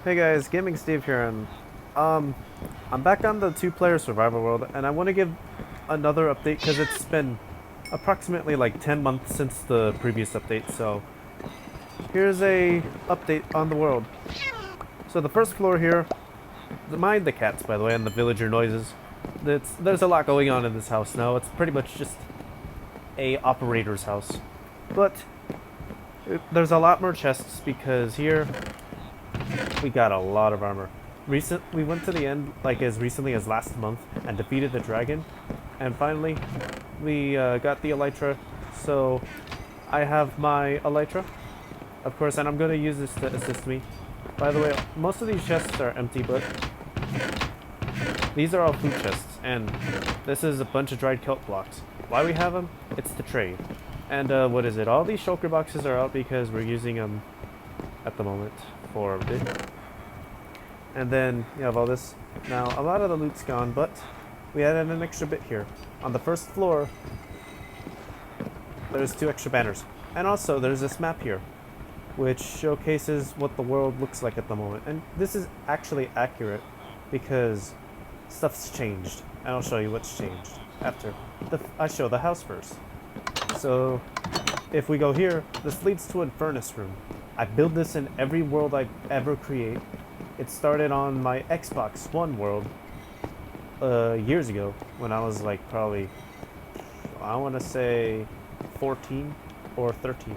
Hey guys, Gaming Steve here, and um, I'm back on the two-player survival world, and I want to give another update because it's been approximately like 10 months since the previous update. So here's a update on the world. So the first floor here, mind the cats by the way, and the villager noises. There's a lot going on in this house now. It's pretty much just a operator's house, but there's a lot more chests because here we got a lot of armor. We went to the end like as recently as last month and defeated the dragon, and finally we got the elytra. So I have my elytra, of course, and I'm going to use this to assist me. By the way, most of these chests are empty, but these are all food chests, and this is a bunch of dried kelp blocks. Why we have them? It's to trade. And what is it? All these shulker boxes are out because we're using them at the moment for a bit. And then you have all this. Now a lot of the loot's gone, but we added an extra bit here. On the first floor, there's 2 extra banners. And also there's this map here, which showcases what the world looks like at the moment. And this is actually accurate because stuff's changed. And I'll show you what's changed after I show the house first. So if we go here, this leads to a furnace room. I build this in every world I ever create. It started on my Xbox One world years ago when I was like probably, I want to say 14 or 13.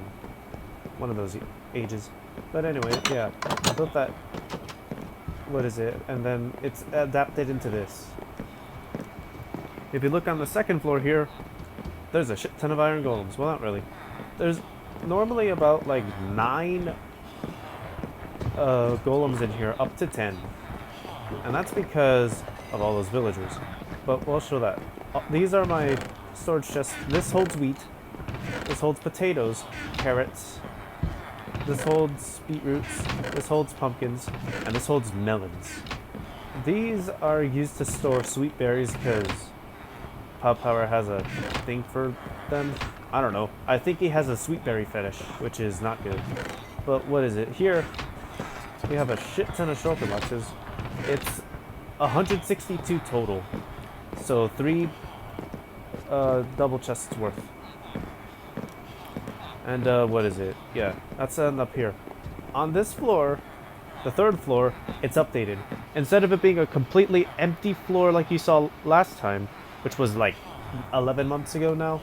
One of those ages. But anyway, yeah, I built that. What is it? And then it's adapted into this. If you look on the second floor here, there's a shit ton of iron golems. Well, not really. There's normally about like 9 golems in here, up to 10. And that's because of all those villagers. But we'll show that. These are my storage chests. This holds wheat. This holds potatoes, carrots. This holds beetroots. This holds pumpkins. And this holds melons. These are used to store sweet berries because Pop Power has a thing for them. I don't know. I think he has a sweet berry fetish, which is not good. But what is it? Here, we have a shit ton of shulker boxes. It's 162 total. So 3 double chests worth. And what is it? Yeah, that's up here. On this floor, the third floor, it's updated. Instead of it being a completely empty floor like you saw last time, which was like 11 months ago now,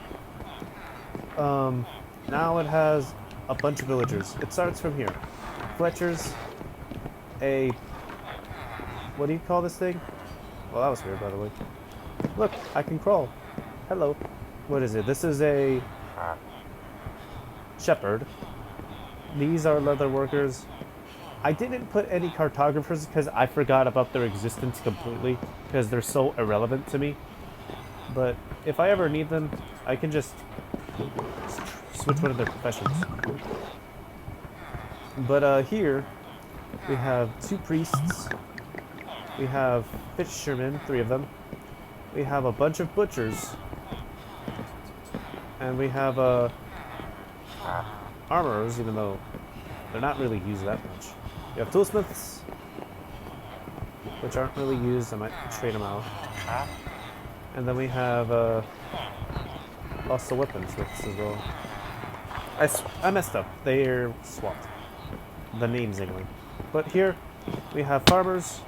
now it has a bunch of villagers. It starts from here. Fletchers, what do you call this thing? Well, that was weird, by the way. Look, I can crawl. Hello. What is it? This is a shepherd. These are leather workers. I didn't put any cartographers because I forgot about their existence completely because they're so irrelevant to me. But if I ever need them, I can just switch one of their professions. But here, we have 2 priests. We have fishermen, 3 of them. We have a bunch of butchers. And we have armorers, even though they're not really used that much. We have toolsmiths, which aren't really used. I might trade them out. And then we have also weaponsmiths as well. I messed up. They're swapped. The names anyway. But here we have farmers.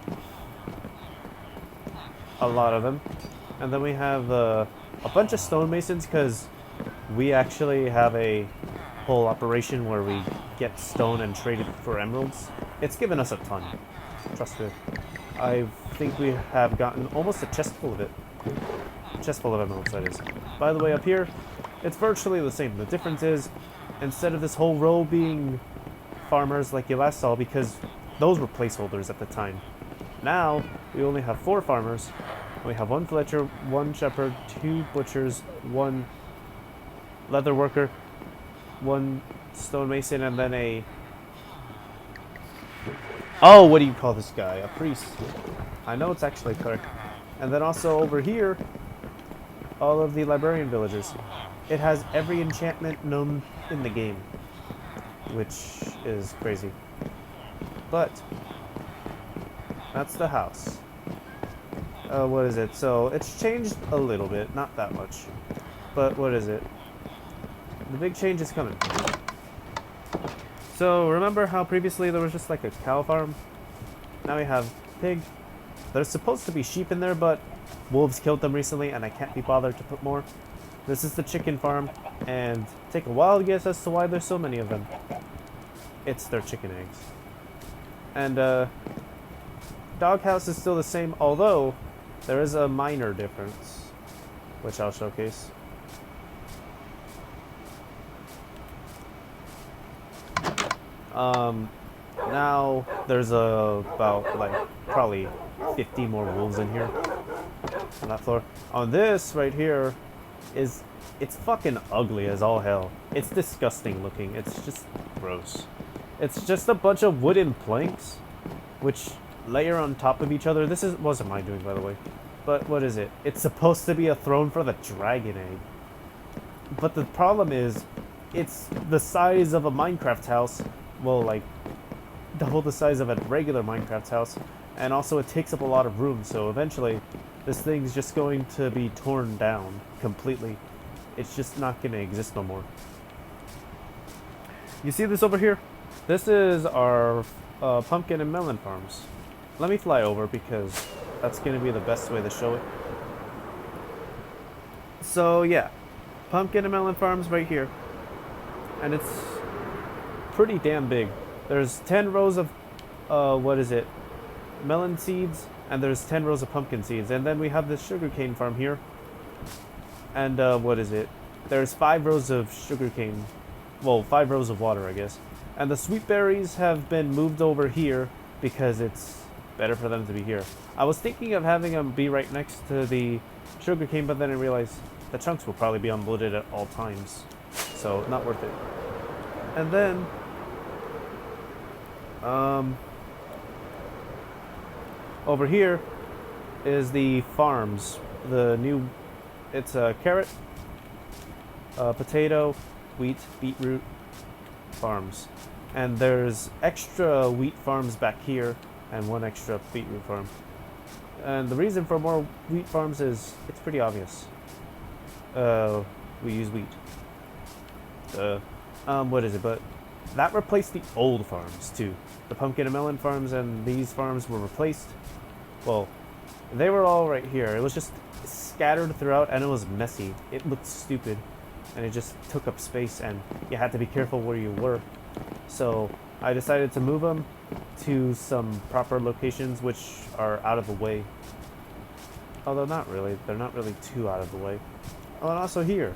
A lot of them. And then we have a bunch of stonemasons because we actually have a whole operation where we get stone and trade it for emeralds. It's given us a ton. Trust me. I think we have gotten almost a chest full of it. Chest full of emeralds, that is. By the way, up here, it's virtually the same. The difference is, instead of this whole row being farmers like you last saw, because those were placeholders at the time. Now, we only have 4 farmers. We have 1 fletcher, 1 shepherd, 2 butchers, 1 leather worker, 1 stonemason, and then a... Oh, what do you call this guy? A priest. I know it's actually correct. And then also over here, all of the librarian villagers. It has every enchantment known in the game, which is crazy. But That's the house. What is it? So it's changed a little bit, not that much. But what is it? The big change is coming. So remember how previously there was just like a cow farm? Now we have pig. There's supposed to be sheep in there, but wolves killed them recently and I can't be bothered to put more. This is the chicken farm, and take a wild guess as to why there's so many of them. It's their chicken eggs. And doghouse is still the same, although there is a minor difference, which I'll showcase. Now there's about like probably 50 more wolves in here on that floor. On this right here it's fucking ugly as all hell. It's disgusting looking. It's just gross. It's just a bunch of wooden planks which layer on top of each other. This wasn't my doing, by the way. But what is it? It's supposed to be a throne for the dragon egg. But the problem is, it's the size of a Minecraft house. Well, like, double the size of a regular Minecraft house. And also it takes up a lot of room, so eventually this thing's just going to be torn down completely. It's just not going to exist no more. You see this over here? This is our pumpkin and melon farms. Let me fly over because that's going to be the best way to show it. So yeah, pumpkin and melon farms right here. And it's pretty damn big. There's 10 rows of, melon seeds, and there's 10 rows of pumpkin seeds. And then we have this sugarcane farm here. And there's 5 rows of sugarcane. Well, 5 rows of water, I guess. And the sweet berries have been moved over here because it's better for them to be here. I was thinking of having them be right next to the sugarcane, but then I realized the chunks will probably be unloaded at all times. So, not worth it. And then, over here is the farms. It's a carrot, potato, wheat, beetroot farms. And there's extra wheat farms back here and 1 extra beetroot farm. And the reason for more wheat farms is, it's pretty obvious. We use wheat. But that replaced the old farms too. The pumpkin and melon farms and these farms were replaced. Well, they were all right here. It was just scattered throughout and it was messy. It looked stupid and it just took up space and you had to be careful where you were. So I decided to move them to some proper locations which are out of the way. Although not really. They're not really too out of the way. Oh, and also here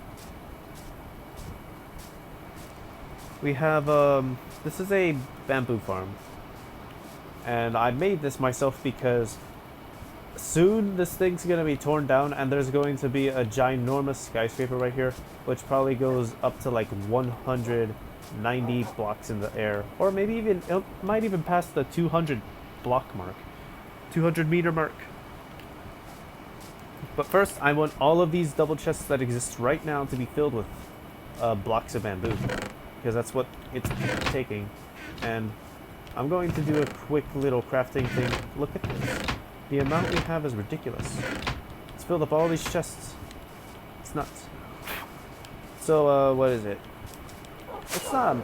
we have, this is a bamboo farm. And I made this myself because soon this thing's going to be torn down and there's going to be a ginormous skyscraper right here, which probably goes up to like 190 blocks in the air. Or maybe even, it might even pass the 200 block mark. 200 meter mark. But first, I want all of these double chests that exist right now to be filled with blocks of bamboo. Because that's what it's taking. And I'm going to do a quick little crafting thing. Look at this. The amount we have is ridiculous. It's filled up all these chests. It's nuts. So, what is it? It's not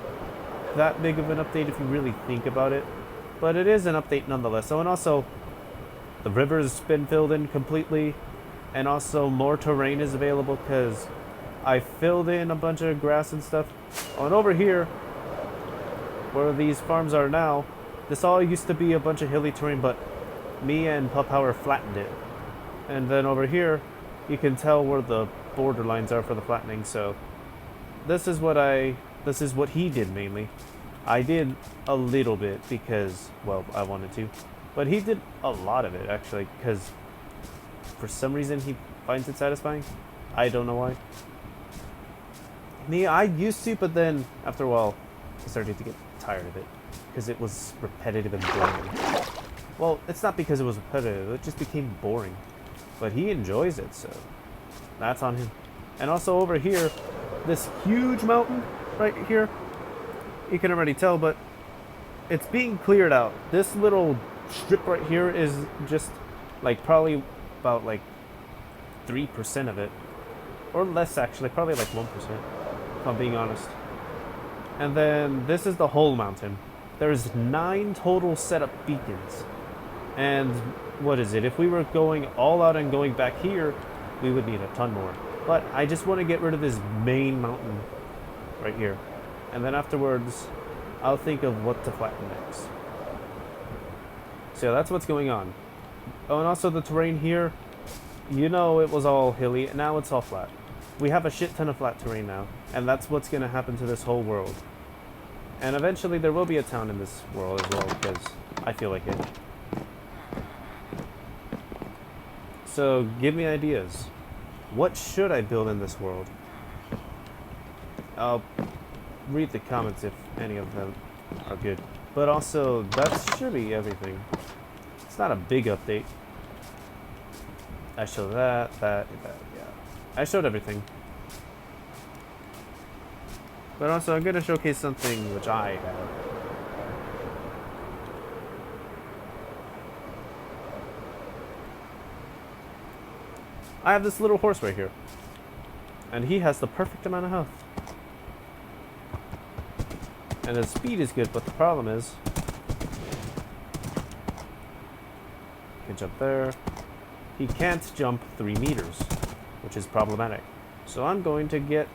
that big of an update if you really think about it. But it is an update nonetheless. Oh, and also, the river's been filled in completely. And also, more terrain is available because I filled in a bunch of grass and stuff. Oh, and over here, where these farms are now, this all used to be a bunch of hilly terrain, but me and Pup Power flattened it. And then over here, you can tell where the border lines are for the flattening. So this is what he did mainly. I did a little bit because, well, I wanted to, but he did a lot of it actually because for some reason he finds it satisfying. I don't know why. Me, I used to, but then after a while, I started to get tired of it because it was repetitive and boring. Well, it's not because it was repetitive, it just became boring. But he enjoys it, so that's on him. And also over here, this huge mountain right here, you can already tell, but it's being cleared out. This little strip right here is just like probably about like 3% of it, or less actually, probably like 1%, if I'm being honest. And then this is the whole mountain. There's 9 total setup beacons. And what is it? If we were going all out and going back here, we would need a ton more. But I just want to get rid of this main mountain right here. And then afterwards, I'll think of what to flatten next. So yeah, that's what's going on. Oh, and also the terrain here, you know it was all hilly, and now it's all flat. We have a shit ton of flat terrain now, and that's what's going to happen to this whole world. And eventually there will be a town in this world as well, because I feel like it. So give me ideas. What should I build in this world? I'll read the comments if any of them are good. But also, that should be everything. It's not a big update. I showed that, yeah. I showed everything. But also, I'm going to showcase something which I have. I have this little horse right here. And he has the perfect amount of health. And his speed is good, but the problem is... he can jump there. He can't jump 3 meters, which is problematic. So I'm going to get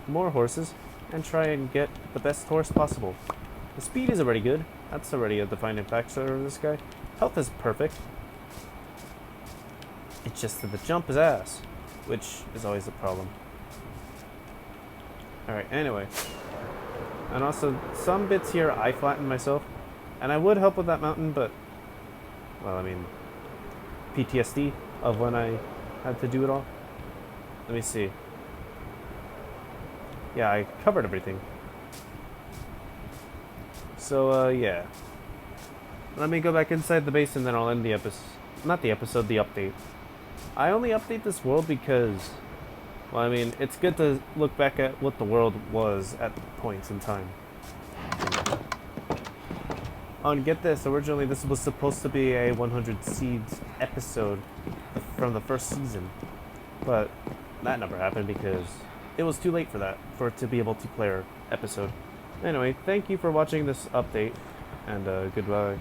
more horses and try and get the best horse possible. The speed is already good. That's already a defining factor of this guy. Health is perfect. It's just that the jump is ass, which is always a problem. Alright, anyway. And also, some bits here I flattened myself. And I would help with that mountain, but... well, I mean... PTSD of when I had to do it all. Let me see. Yeah, I covered everything. So, yeah. Let me go back inside the base and then I'll end the episode. Not the episode, the update. I only update this world because... well, I mean, it's good to look back at what the world was at points in time. Oh, and get this, originally this was supposed to be a 100 Seeds episode from the first season. But that never happened because it was too late for that, for it to be able to play our episode. Anyway, thank you for watching this update, and goodbye.